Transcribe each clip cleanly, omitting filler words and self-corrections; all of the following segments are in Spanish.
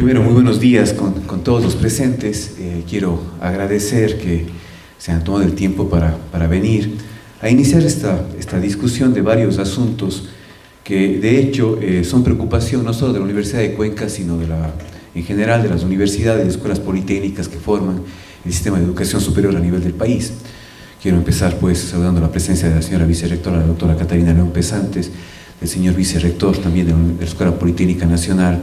Primero, muy buenos días con todos los presentes. Quiero agradecer que se han tomado el tiempo para venir a iniciar esta discusión de varios asuntos que de hecho son preocupación no solo de la Universidad de Cuenca, sino en general de las universidades y escuelas politécnicas que forman el sistema de educación superior a nivel del país. Quiero empezar pues saludando la presencia de la señora vicerrectora, la doctora Catarina León Pesantes, del señor vicerrector también de la Escuela Politécnica Nacional,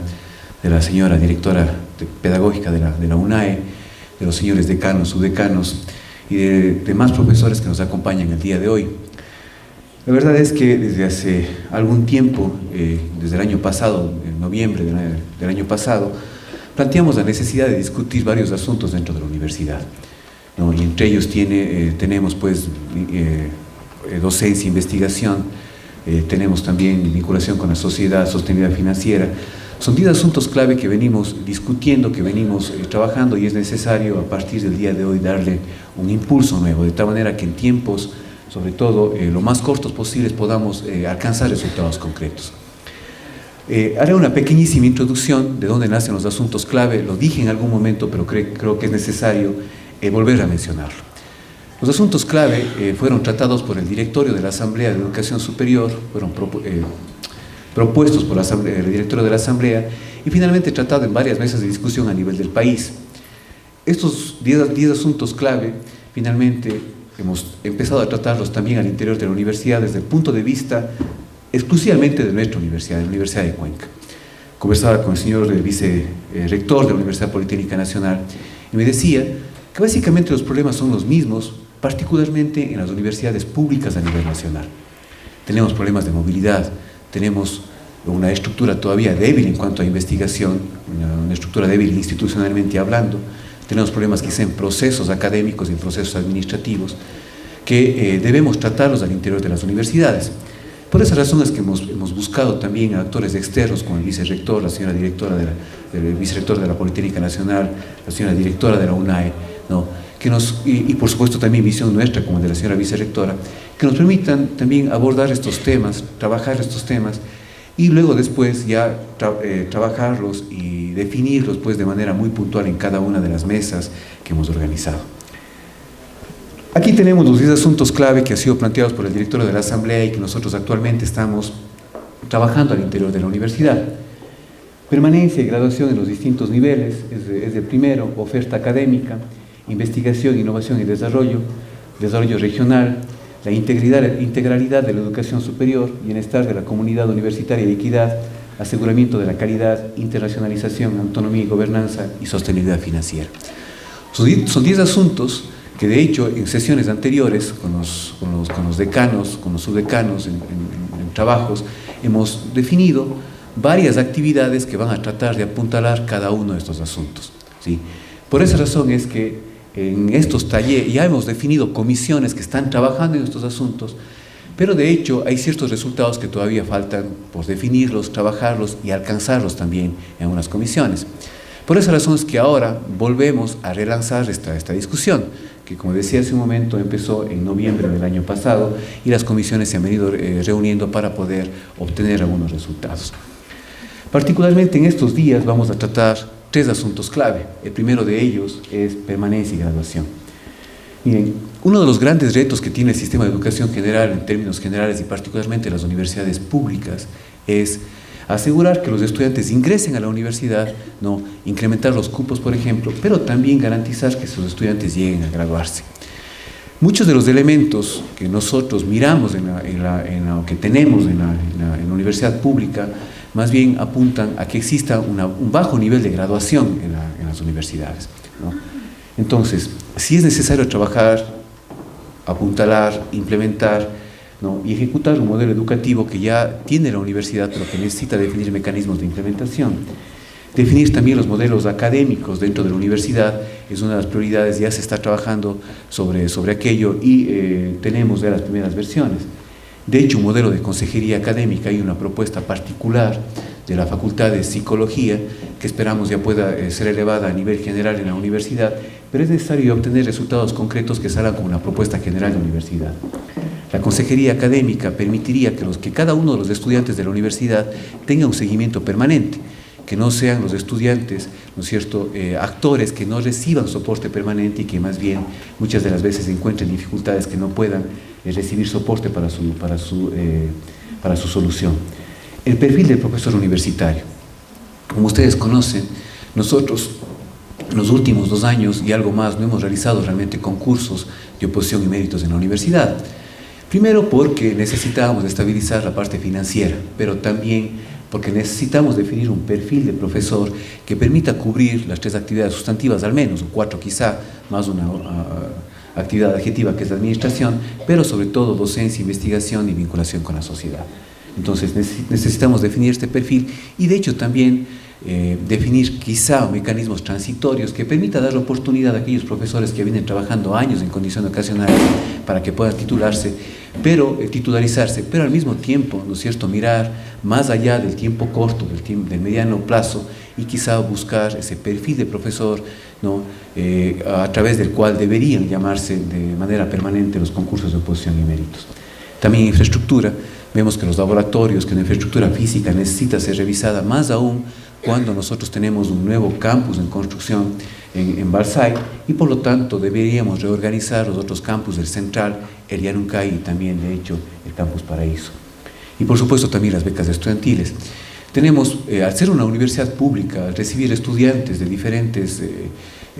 de la señora directora pedagógica de la UNAE, de los señores decanos, subdecanos y de demás profesores que nos acompañan el día de hoy. La verdad es que desde hace algún tiempo, desde el año pasado, en noviembre del año pasado, planteamos la necesidad de discutir varios asuntos dentro de la universidad, ¿no? Y entre ellos tenemos pues docencia, investigación, tenemos también vinculación con la sociedad, sostenibilidad financiera. Son 10 asuntos clave que venimos discutiendo, que venimos trabajando, y es necesario a partir del día de hoy darle un impulso nuevo, de tal manera que en tiempos, sobre todo lo más cortos posibles, podamos alcanzar resultados concretos. Haré una pequeñísima introducción de dónde nacen los asuntos clave. Lo dije en algún momento, pero creo que es necesario volver a mencionarlo. Los asuntos clave fueron tratados por el directorio de la Asamblea de Educación Superior, fueron propuestos por el directorio de la Asamblea y finalmente tratados en varias mesas de discusión a nivel del país. Estos 10 asuntos clave, finalmente hemos empezado a tratarlos también al interior de la universidad desde el punto de vista exclusivamente de nuestra universidad, de la Universidad de Cuenca. Conversaba con el señor vicerrector de la Universidad Politécnica Nacional y me decía que básicamente los problemas son los mismos, particularmente en las universidades públicas a nivel nacional. Tenemos problemas de movilidad, tenemos una estructura todavía débil en cuanto a investigación, una estructura débil institucionalmente hablando, tenemos problemas quizá en procesos académicos y en procesos administrativos que debemos tratarlos al interior de las universidades. Por esa razón es que hemos buscado también a actores externos como el vicerrector, la señora directora el vicerrector de la Politécnica Nacional, la señora directora de la UNAE, ¿no? Y por supuesto también visión nuestra como de la señora vicerrectora, que nos permitan también abordar estos temas, trabajar estos temas y luego después ya trabajarlos y definirlos pues de manera muy puntual en cada una de las mesas que hemos organizado. Aquí tenemos los 10 asuntos clave que han sido planteados por el directorio de la Asamblea y que nosotros actualmente estamos trabajando al interior de la universidad. Permanencia y graduación en los distintos niveles, es de primero, oferta académica, investigación, innovación y desarrollo regional, la integralidad de la educación superior, bienestar de la comunidad universitaria y equidad, aseguramiento de la calidad, internacionalización, autonomía y gobernanza y sostenibilidad financiera. Son 10 asuntos que de hecho en sesiones anteriores con los decanos, con los subdecanos en trabajos, hemos definido varias actividades que van a tratar de apuntalar cada uno de estos asuntos, ¿sí? Por esa razón es que en estos talleres ya hemos definido comisiones que están trabajando en estos asuntos, pero de hecho hay ciertos resultados que todavía faltan por definirlos, trabajarlos y alcanzarlos también en unas comisiones. Por esa razón es que ahora volvemos a relanzar esta discusión, que como decía hace un momento empezó en noviembre del año pasado y las comisiones se han venido reuniendo para poder obtener algunos resultados. Particularmente en estos días vamos a tratar 3 asuntos clave. El primero de ellos es permanencia y graduación. Miren, uno de los grandes retos que tiene el sistema de educación general en términos generales y particularmente las universidades públicas es asegurar que los estudiantes ingresen a la universidad, ¿no? Incrementar los cupos, por ejemplo, pero también garantizar que sus estudiantes lleguen a graduarse. Muchos de los elementos que nosotros miramos en lo que tenemos en la universidad pública más bien apuntan a que exista un bajo nivel de graduación en las universidades, ¿no? Entonces, sí es necesario trabajar, apuntalar, implementar, ¿no? Y ejecutar un modelo educativo que ya tiene la universidad, pero que necesita definir mecanismos de implementación. Definir también los modelos académicos dentro de la universidad es una de las prioridades, ya se está trabajando sobre aquello y tenemos ya las primeras versiones. De hecho, un modelo de consejería académica y una propuesta particular de la Facultad de Psicología que esperamos ya pueda ser elevada a nivel general en la universidad, pero es necesario obtener resultados concretos que salgan con una propuesta general de la universidad. La consejería académica permitiría que cada uno de los estudiantes de la universidad tenga un seguimiento permanente que no sean los estudiantes, ¿no es cierto?, actores que no reciban soporte permanente y que más bien muchas de las veces encuentren dificultades que no puedan recibir soporte para su solución. El perfil del profesor universitario. Como ustedes conocen, nosotros en los últimos 2 años y algo más no hemos realizado realmente concursos de oposición y méritos en la universidad. Primero porque necesitábamos estabilizar la parte financiera, pero también porque necesitamos definir un perfil de profesor que permita cubrir las 3 actividades sustantivas al menos, o 4 quizá, más una actividad adjetiva que es la administración, pero sobre todo docencia, investigación y vinculación con la sociedad. Entonces necesitamos definir este perfil y de hecho también definir quizá mecanismos transitorios que permitan dar la oportunidad a aquellos profesores que vienen trabajando años en condición ocasional para que puedan titularizarse, pero al mismo tiempo, ¿no es cierto?, mirar más allá del tiempo corto, del mediano plazo y quizá buscar ese perfil de profesor, ¿no?, a través del cual deberían llamarse de manera permanente los concursos de oposición y méritos. También infraestructura. Vemos que los laboratorios, que la infraestructura física necesita ser revisada, más aún cuando nosotros tenemos un nuevo campus en construcción en Barzay y por lo tanto deberíamos reorganizar los otros campus del Central, el Yanuncay y también de hecho el Campus Paraíso. Y por supuesto también las becas estudiantiles. Tenemos, al ser una universidad pública, al recibir estudiantes de diferentes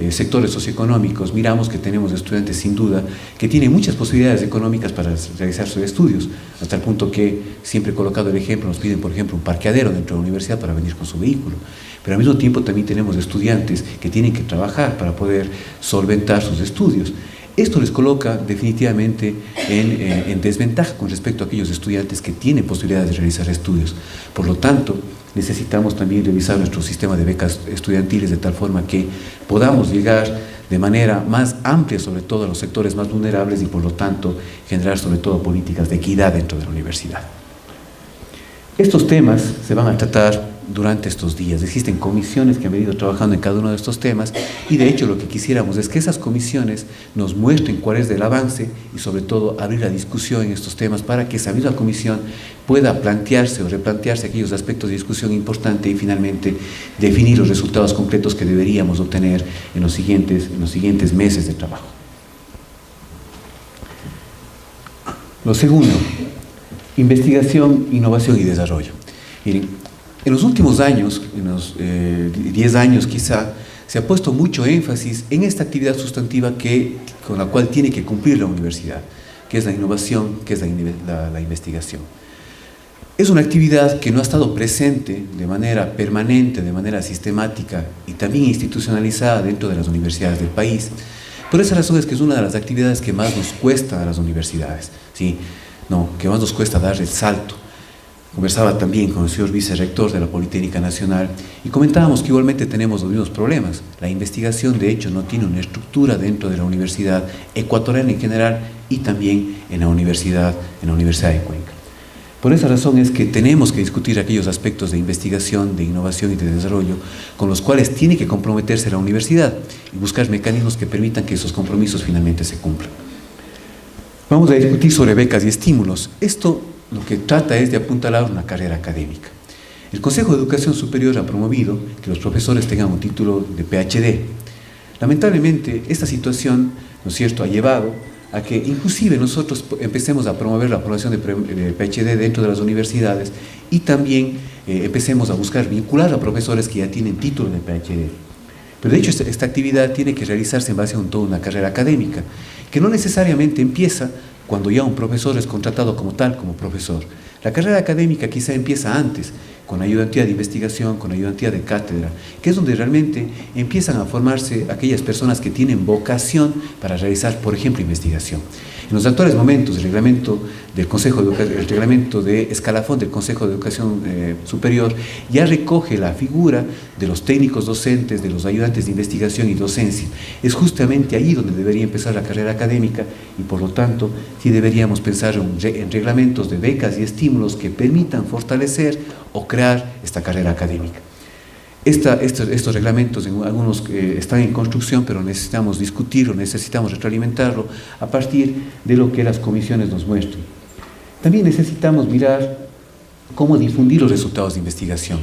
sectores socioeconómicos, miramos que tenemos estudiantes sin duda que tienen muchas posibilidades económicas para realizar sus estudios, hasta el punto que, siempre he colocado el ejemplo, nos piden por ejemplo un parqueadero dentro de la universidad para venir con su vehículo, pero al mismo tiempo también tenemos estudiantes que tienen que trabajar para poder solventar sus estudios. Esto les coloca definitivamente en desventaja con respecto a aquellos estudiantes que tienen posibilidades de realizar estudios. Por lo tanto, necesitamos también revisar nuestro sistema de becas estudiantiles de tal forma que podamos llegar de manera más amplia, sobre todo a los sectores más vulnerables y por lo tanto generar sobre todo políticas de equidad dentro de la universidad. Estos temas se van a tratar durante estos días. Existen comisiones que han venido trabajando en cada uno de estos temas y de hecho lo que quisiéramos es que esas comisiones nos muestren cuál es el avance y sobre todo abrir la discusión en estos temas para que esa misma comisión pueda plantearse o replantearse aquellos aspectos de discusión importantes y finalmente definir los resultados concretos que deberíamos obtener en los siguientes meses de trabajo. Lo segundo, investigación, innovación y desarrollo. Miren, en los últimos años, en los 10 años quizá, se ha puesto mucho énfasis en esta actividad sustantiva con la cual tiene que cumplir la universidad, que es la innovación, que es la investigación. Es una actividad que no ha estado presente de manera permanente, de manera sistemática y también institucionalizada dentro de las universidades del país. Por esa razón es que es una de las actividades que más nos cuesta a las universidades, ¿sí? Que más nos cuesta dar el salto. Conversaba también con el señor vicerrector de la Politécnica Nacional y comentábamos que igualmente tenemos los mismos problemas. La investigación, de hecho, no tiene una estructura dentro de la universidad ecuatoriana en general y también en la Universidad de Cuenca. Por esa razón es que tenemos que discutir aquellos aspectos de investigación, de innovación y de desarrollo con los cuales tiene que comprometerse la universidad y buscar mecanismos que permitan que esos compromisos finalmente se cumplan. Vamos a discutir sobre becas y estímulos. Esto lo que trata es de apuntalar una carrera académica. El Consejo de Educación Superior ha promovido que los profesores tengan un título de PhD. Lamentablemente, esta situación, ¿no es cierto?, ha llevado a que inclusive nosotros empecemos a promover la aprobación de PhD dentro de las universidades y también empecemos a buscar vincular a profesores que ya tienen título de PhD. Pero de hecho esta actividad tiene que realizarse en base a toda una carrera académica, que no necesariamente empieza cuando ya un profesor es contratado como tal, como profesor. La carrera académica quizá empieza antes, con ayudantía de investigación, con ayudantía de cátedra, que es donde realmente empiezan a formarse aquellas personas que tienen vocación para realizar, por ejemplo, investigación. En los actuales momentos, el reglamento de escalafón del Consejo de Educación Superior ya recoge la figura de los técnicos docentes, de los ayudantes de investigación y docencia. Es justamente ahí donde debería empezar la carrera académica y por lo tanto sí deberíamos pensar en reglamentos de becas y estímulos que permitan fortalecer o crear esta carrera académica. Estos reglamentos, algunos están en construcción, pero necesitamos discutirlo, necesitamos retroalimentarlo a partir de lo que las comisiones nos muestran. También necesitamos mirar cómo difundir los resultados de investigación.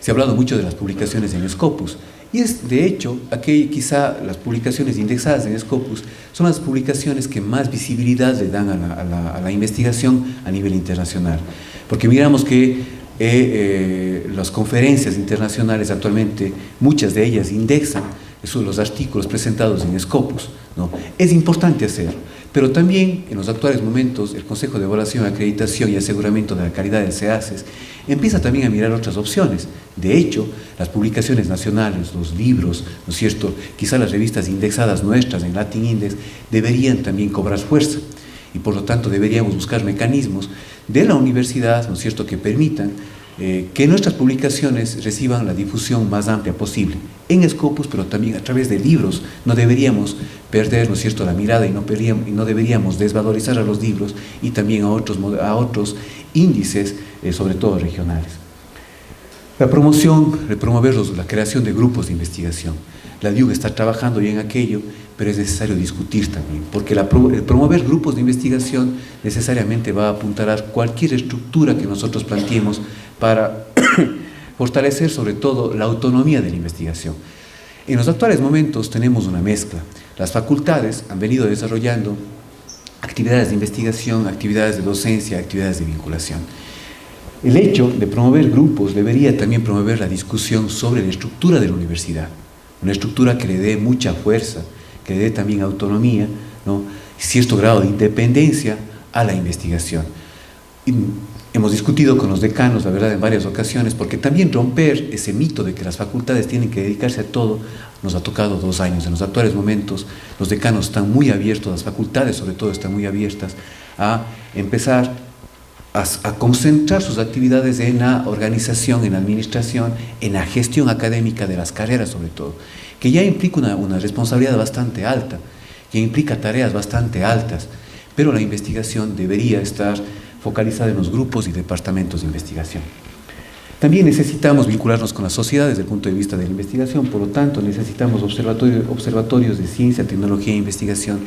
Se ha hablado mucho de las publicaciones en Scopus, y es de hecho, quizá las publicaciones indexadas en Scopus son las publicaciones que más visibilidad le dan a la investigación a nivel internacional, porque miramos que las conferencias internacionales actualmente, muchas de ellas indexan los artículos presentados en Scopus, ¿no? Es importante hacerlo, pero también en los actuales momentos el Consejo de Evaluación, Acreditación y Aseguramiento de la Calidad del CEACES empieza también a mirar otras opciones. De hecho, las publicaciones nacionales, los libros, ¿no es cierto?, quizá las revistas indexadas nuestras en Latin Index deberían también cobrar fuerza, y por lo tanto deberíamos buscar mecanismos de la universidad, ¿no es cierto?, que permitan que nuestras publicaciones reciban la difusión más amplia posible en Scopus, pero también a través de libros. No deberíamos perder, ¿no es cierto?, la mirada, y no deberíamos desvalorizar a los libros y también a otros índices, sobre todo regionales. La promover la creación de grupos de investigación. La DIUC está trabajando ya en aquello, pero es necesario discutir también, porque el promover grupos de investigación necesariamente va a apuntar a cualquier estructura que nosotros planteemos para fortalecer sobre todo la autonomía de la investigación. En los actuales momentos tenemos una mezcla. Las facultades han venido desarrollando actividades de investigación, actividades de docencia, actividades de vinculación. El hecho de promover grupos debería también promover la discusión sobre la estructura de la universidad, una estructura que le dé mucha fuerza, que le dé también autonomía, ¿no?, cierto grado de independencia a la investigación. Y hemos discutido con los decanos, la verdad, en varias ocasiones, porque también romper ese mito de que las facultades tienen que dedicarse a todo nos ha tocado 2 años. En los actuales momentos los decanos están muy abiertos, las facultades sobre todo están muy abiertas a empezar a concentrar sus actividades en la organización, en la administración, en la gestión académica de las carreras sobre todo, que ya implica una responsabilidad bastante alta, que implica tareas bastante altas, pero la investigación debería estar focalizada en los grupos y departamentos de investigación. También necesitamos vincularnos con la sociedad desde el punto de vista de la investigación, por lo tanto necesitamos observatorios de ciencia, tecnología e investigación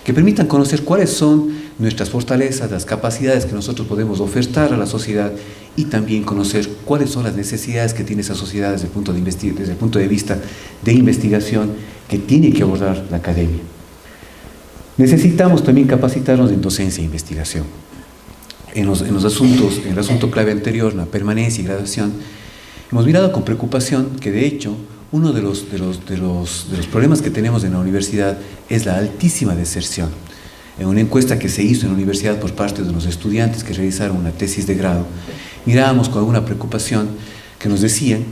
que permitan conocer cuáles son nuestras fortalezas, las capacidades que nosotros podemos ofertar a la sociedad, y también conocer cuáles son las necesidades que tiene esa sociedad desde el punto de vista de investigación que tiene que abordar la academia. Necesitamos también capacitarnos en docencia e investigación. En el asunto clave anterior, la permanencia y graduación, hemos mirado con preocupación que de hecho uno de los problemas que tenemos en la universidad es la altísima deserción. En una encuesta que se hizo en la universidad por parte de los estudiantes que realizaron una tesis de grado, mirábamos con alguna preocupación que nos decían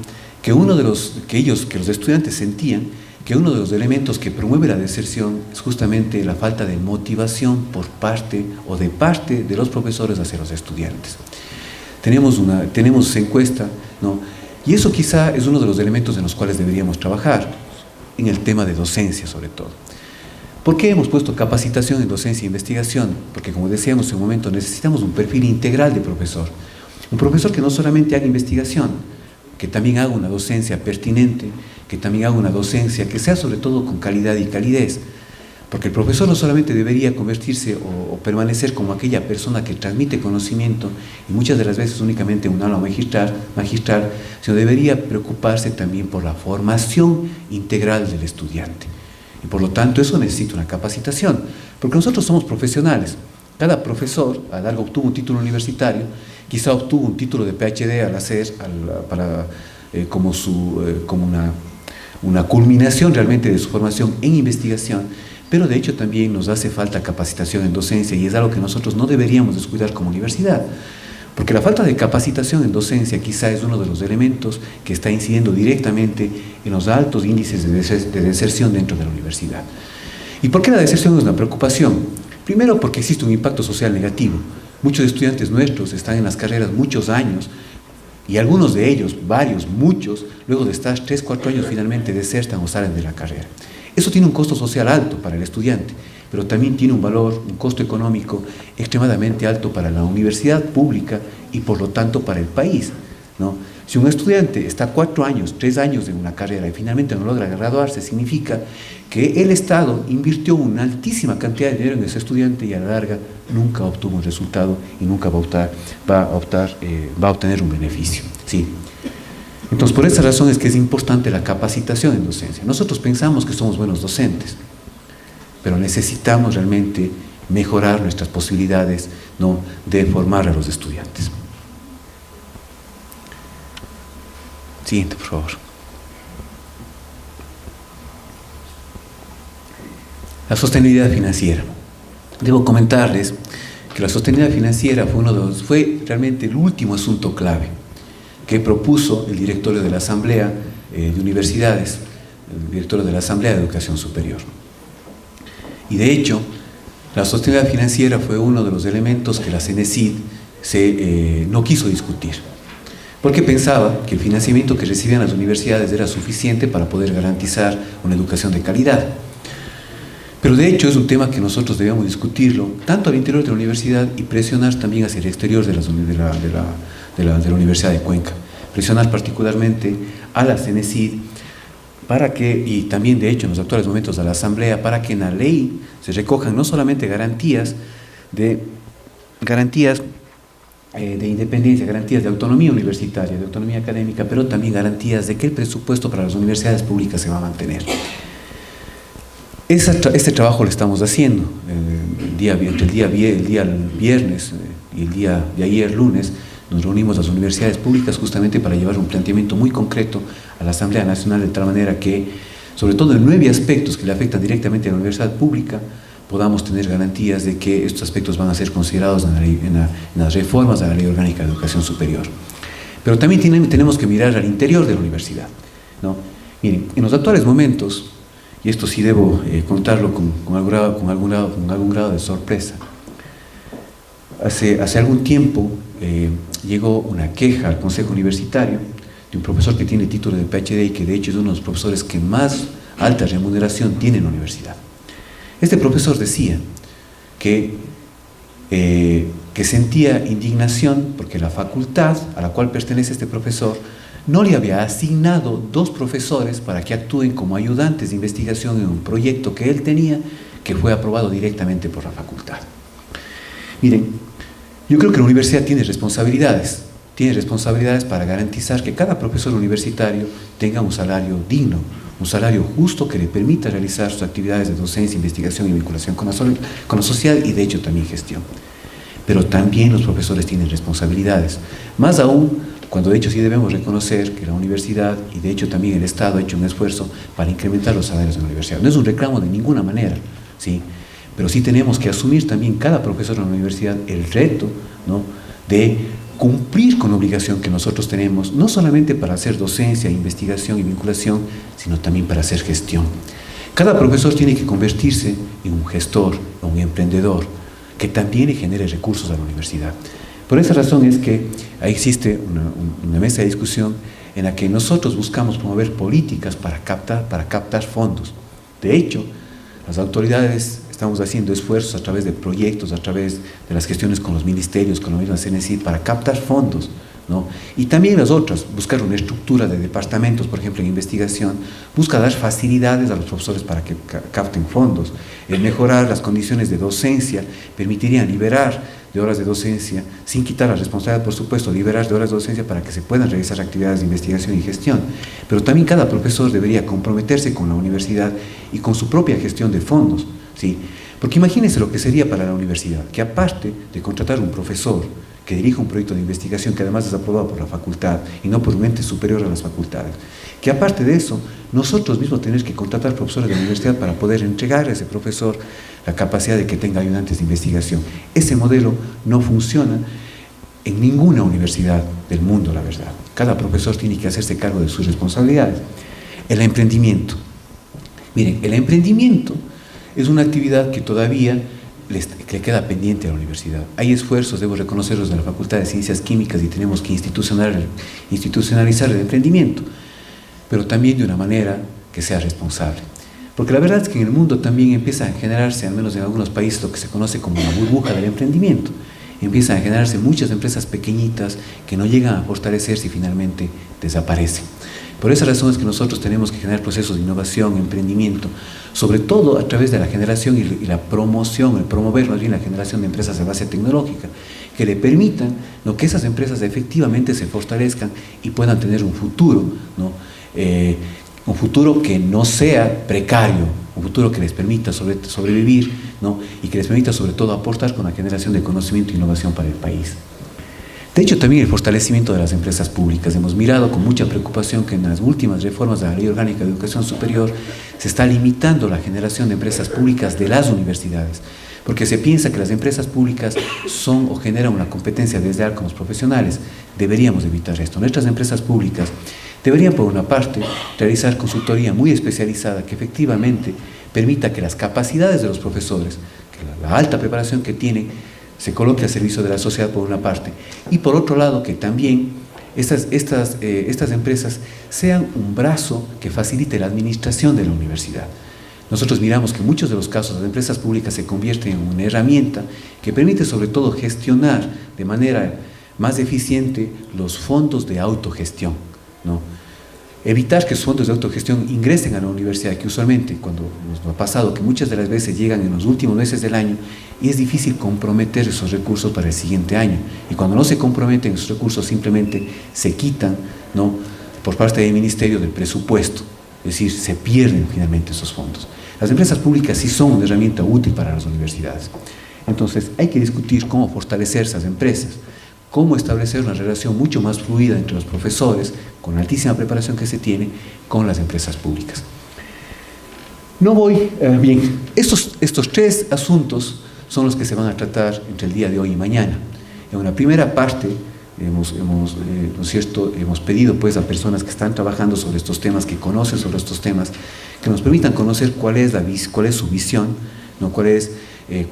que los estudiantes sentían que uno de los elementos que promueve la deserción es justamente la falta de motivación por parte de los profesores hacia los estudiantes. Tenemos esa encuesta, ¿no? Y eso quizá es uno de los elementos en los cuales deberíamos trabajar, en el tema de docencia sobre todo. ¿Por qué hemos puesto capacitación en docencia e investigación? Porque, como decíamos en un momento, necesitamos un perfil integral de profesor. Un profesor que no solamente haga investigación, que también haga una docencia pertinente, que también haga una docencia que sea sobre todo con calidad y calidez, porque el profesor no solamente debería convertirse o permanecer como aquella persona que transmite conocimiento, y muchas de las veces únicamente un aula magistral, sino debería preocuparse también por la formación integral del estudiante. Y por lo tanto eso necesita una capacitación, porque nosotros somos profesionales. Cada profesor a largo obtuvo un título universitario, quizá obtuvo un título de PhD al hacer como una culminación realmente de su formación en investigación, pero de hecho también nos hace falta capacitación en docencia, y es algo que nosotros no deberíamos descuidar como universidad, porque la falta de capacitación en docencia quizá es uno de los elementos que está incidiendo directamente en los altos índices de deserción dentro de la universidad. ¿Y por qué la deserción es una preocupación? Primero, porque existe un impacto social negativo. Muchos estudiantes nuestros están en las carreras muchos años, y algunos de ellos, muchos, luego de estar 3, 4 años finalmente desertan o salen de la carrera. Eso tiene un costo social alto para el estudiante, pero también tiene un costo económico extremadamente alto para la universidad pública y por lo tanto para el país, ¿no? Si un estudiante está 4 años, 3 años en una carrera y finalmente no logra graduarse, significa que el Estado invirtió una altísima cantidad de dinero en ese estudiante y a la larga nunca obtuvo un resultado y nunca va a obtener un beneficio, ¿sí? Entonces, por esa razón es que es importante la capacitación en docencia. Nosotros pensamos que somos buenos docentes, pero necesitamos realmente mejorar nuestras posibilidades, ¿no?, de formar a los estudiantes. Siguiente, por favor. La sostenibilidad financiera. Debo comentarles que la sostenibilidad financiera fue realmente el último asunto clave que propuso el directorio de la Asamblea de Universidades, el directorio de la Asamblea de Educación Superior. Y de hecho, la sostenibilidad financiera fue uno de los elementos que la CENESID no quiso discutir, porque pensaba que el financiamiento que recibían las universidades era suficiente para poder garantizar una educación de calidad. Pero de hecho es un tema que nosotros debemos discutirlo, tanto al interior de la universidad y presionar también hacia el exterior de la Universidad de Cuenca. Presionar particularmente a la CENESID para que, y también de hecho en los actuales momentos a la Asamblea, para que en la ley se recojan no solamente garantías de independencia, garantías de autonomía universitaria, de autonomía académica, pero también garantías de que el presupuesto para las universidades públicas se va a mantener. Este trabajo lo estamos haciendo. Entre el día viernes y el día de ayer, lunes, nos reunimos las universidades públicas justamente para llevar un planteamiento muy concreto a la Asamblea Nacional, de tal manera que, sobre todo en 9 aspectos que le afectan directamente a la universidad pública, podamos tener garantías de que estos aspectos van a ser considerados en las reformas de la Ley Orgánica de Educación Superior. Pero también tenemos que mirar al interior de la universidad, ¿no? Miren, en los actuales momentos, y esto sí debo contarlo con algún grado de sorpresa, hace algún tiempo llegó una queja al Consejo Universitario de un profesor que tiene título de PhD y que de hecho es uno de los profesores que más alta remuneración tiene en la universidad. Este profesor decía que sentía indignación porque la facultad a la cual pertenece este profesor no le había asignado 2 profesores para que actúen como ayudantes de investigación en un proyecto que él tenía, que fue aprobado directamente por la facultad. Miren, yo creo que la universidad tiene responsabilidades para garantizar que cada profesor universitario tenga un salario digno, un salario justo que le permita realizar sus actividades de docencia, investigación y vinculación con la sociedad y de hecho también gestión. Pero también los profesores tienen responsabilidades, más aún cuando de hecho sí debemos reconocer que la universidad y de hecho también el Estado ha hecho un esfuerzo para incrementar los salarios de la universidad. No es un reclamo de ninguna manera, ¿sí? Pero sí tenemos que asumir también cada profesor en la universidad el reto, ¿no?, de cumplir con la obligación que nosotros tenemos, no solamente para hacer docencia, investigación y vinculación, sino también para hacer gestión. Cada profesor tiene que convertirse en un gestor, en un emprendedor, que también le genere recursos a la universidad. Por esa razón es que ahí existe una mesa de discusión en la que nosotros buscamos promover políticas para captar fondos. De hecho, las autoridades estamos haciendo esfuerzos a través de proyectos, a través de las gestiones con los ministerios, con la misma CENESID, para captar fondos, ¿no? Y también las otras, buscar una estructura de departamentos, por ejemplo en investigación, busca dar facilidades a los profesores para que capten fondos. El mejorar las condiciones de docencia permitiría liberar de horas de docencia, sin quitar la responsabilidad, por supuesto, liberar de horas de docencia para que se puedan realizar actividades de investigación y gestión. Pero también cada profesor debería comprometerse con la universidad y con su propia gestión de fondos, ¿sí? Porque imagínense lo que sería para la universidad, que aparte de contratar un profesor que dirija un proyecto de investigación que además es aprobado por la facultad y no por un ente superior a las facultades, que aparte de eso, nosotros mismos tenemos que contratar profesores de la universidad para poder entregar a ese profesor la capacidad de que tenga ayudantes de investigación. Ese modelo no funciona en ninguna universidad del mundo, la verdad. Cada profesor tiene que hacerse cargo de sus responsabilidades. El emprendimiento. Miren, el emprendimiento es una actividad que todavía le queda pendiente a la universidad. Hay esfuerzos, debo reconocerlos, de la Facultad de Ciencias Químicas y tenemos que institucionalizar el emprendimiento, pero también de una manera que sea responsable. Porque la verdad es que en el mundo también empieza a generarse, al menos en algunos países, lo que se conoce como la burbuja del emprendimiento. Empiezan a generarse muchas empresas pequeñitas que no llegan a fortalecerse y finalmente desaparecen. Por esa razón es que nosotros tenemos que generar procesos de innovación, emprendimiento, sobre todo a través de la generación y la promoción, el promover más bien la generación de empresas de base tecnológica, que le permitan, ¿no?, que esas empresas efectivamente se fortalezcan y puedan tener un futuro, ¿no?, un futuro que no sea precario, un futuro que les permita sobrevivir, ¿no?, y que les permita sobre todo aportar con la generación de conocimiento e innovación para el país. De hecho, también el fortalecimiento de las empresas públicas. Hemos mirado con mucha preocupación que en las últimas reformas de la Ley Orgánica de Educación Superior se está limitando la generación de empresas públicas de las universidades, porque se piensa que las empresas públicas son o generan una competencia desleal con los profesionales. Deberíamos evitar esto. Nuestras empresas públicas deberían, por una parte, realizar consultoría muy especializada que efectivamente permita que las capacidades de los profesores, que la alta preparación que tienen, se coloque al servicio de la sociedad, por una parte, y por otro lado que también estas empresas sean un brazo que facilite la administración de la universidad. Nosotros miramos que en muchos de los casos las empresas públicas se convierten en una herramienta que permite sobre todo gestionar de manera más eficiente los fondos de autogestión, ¿no? Evitar que esos fondos de autogestión ingresen a la universidad, que usualmente, cuando nos ha pasado que muchas de las veces llegan en los últimos meses del año, y es difícil comprometer esos recursos para el siguiente año. Y cuando no se comprometen esos recursos, simplemente se quitan, ¿no?, por parte del ministerio del presupuesto, es decir, se pierden finalmente esos fondos. Las empresas públicas sí son una herramienta útil para las universidades. Entonces, hay que discutir cómo fortalecer esas empresas, cómo establecer una relación mucho más fluida entre los profesores, con la altísima preparación que se tiene, con las empresas públicas. Bien, estos tres asuntos son los que se van a tratar entre el día de hoy y mañana. En una primera parte, ¿no es cierto?, hemos pedido pues a personas que están trabajando sobre estos temas, que conocen sobre estos temas, que nos permitan conocer cuál es su visión, ¿no?, cuáles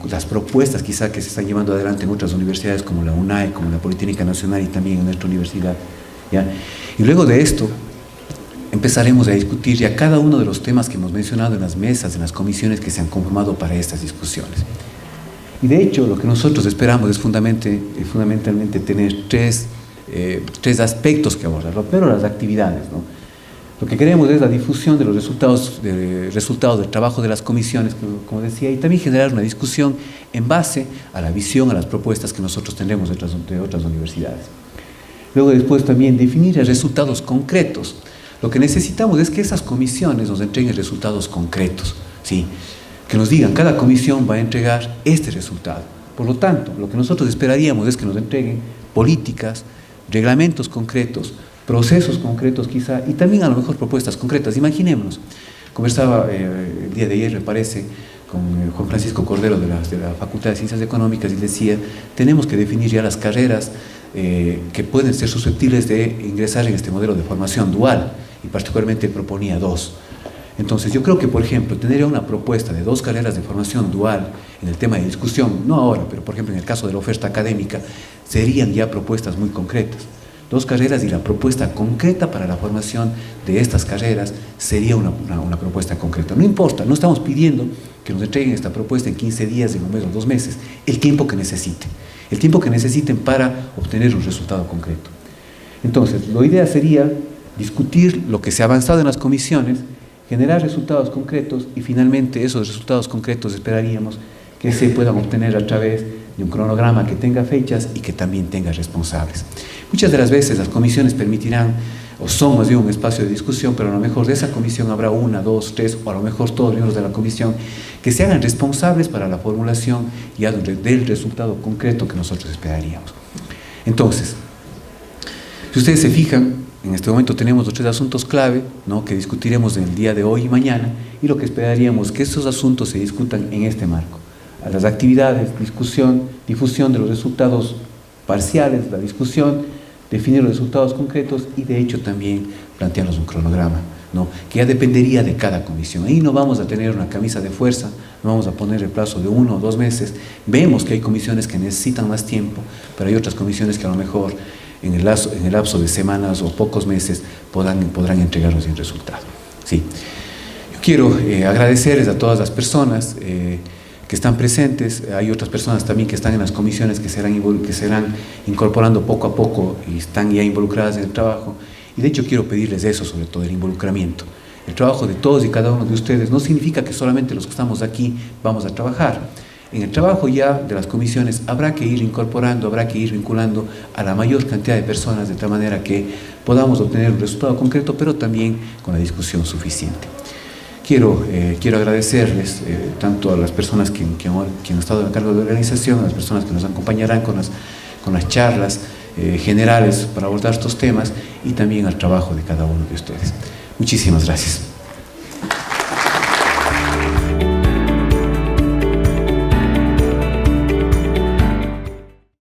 las propuestas quizá que se están llevando adelante en otras universidades como la UNAE, como la Politécnica Nacional y también en nuestra universidad, ¿ya? Y luego de esto empezaremos a discutir ya cada uno de los temas que hemos mencionado en las mesas, en las comisiones que se han conformado para estas discusiones. Y de hecho lo que nosotros esperamos es fundamentalmente tener tres aspectos que abordar. Lo primero, las actividades, ¿no? Lo que queremos es la difusión de los resultados del trabajo de las comisiones, como decía, y también generar una discusión en base a la visión, a las propuestas que nosotros tendremos de otras universidades. Luego, después, también definir resultados concretos. Lo que necesitamos es que esas comisiones nos entreguen resultados concretos, ¿sí?, que nos digan, cada comisión va a entregar este resultado. Por lo tanto, lo que nosotros esperaríamos es que nos entreguen políticas, reglamentos concretos, procesos concretos quizá, y también a lo mejor propuestas concretas. Imaginémonos, conversaba el día de ayer, me parece, con Juan Francisco Cordero de la Facultad de Ciencias Económicas, y decía, tenemos que definir ya las carreras que pueden ser susceptibles de ingresar en este modelo de formación dual, y particularmente proponía dos. Entonces yo creo que, por ejemplo, tener una propuesta de 2 carreras de formación dual en el tema de discusión, no ahora, pero por ejemplo en el caso de la oferta académica, serían ya propuestas muy concretas. 2 carreras, y la propuesta concreta para la formación de estas carreras sería una propuesta concreta. No importa, no estamos pidiendo que nos entreguen esta propuesta en 15 días, en un mes o 2 meses, el tiempo que necesiten para obtener un resultado concreto. Entonces, la idea sería discutir lo que se ha avanzado en las comisiones, generar resultados concretos, y finalmente esos resultados concretos esperaríamos que se puedan obtener a través de un cronograma que tenga fechas y que también tenga responsables. Muchas de las veces las comisiones permitirán, o son más bien un espacio de discusión, pero a lo mejor de esa comisión habrá 1, 2, 3, o a lo mejor todos los miembros de la comisión que se hagan responsables para la formulación ya del resultado concreto que nosotros esperaríamos. Entonces, si ustedes se fijan, en este momento tenemos los 3 asuntos clave, ¿no?, que discutiremos en el día de hoy y mañana, y lo que esperaríamos que estos asuntos se discutan en este marco. A las actividades, difusión de los resultados parciales, la discusión, definir los resultados concretos, y de hecho también plantearnos un cronograma, ¿no?, que ya dependería de cada comisión. Ahí no vamos a tener una camisa de fuerza, no vamos a poner el plazo de 1 o 2 meses. Vemos que hay comisiones que necesitan más tiempo, pero hay otras comisiones que a lo mejor en el lapso de semanas o pocos meses podrán entregarnos el resultado. Sí. Yo quiero agradecerles a todas las personas que están presentes. Hay otras personas también que están en las comisiones que serán incorporando poco a poco y están ya involucradas en el trabajo. Y de hecho quiero pedirles eso, sobre todo el involucramiento. El trabajo de todos y cada uno de ustedes no significa que solamente los que estamos aquí vamos a trabajar. en el trabajo ya de las comisiones habrá que ir incorporando, habrá que ir vinculando a la mayor cantidad de personas de tal manera que podamos obtener un resultado concreto, pero también con la discusión suficiente. Quiero agradecerles tanto a las personas que han estado a cargo de la organización, a las personas que nos acompañarán con las charlas generales para abordar estos temas y también al trabajo de cada uno de ustedes. Muchísimas gracias.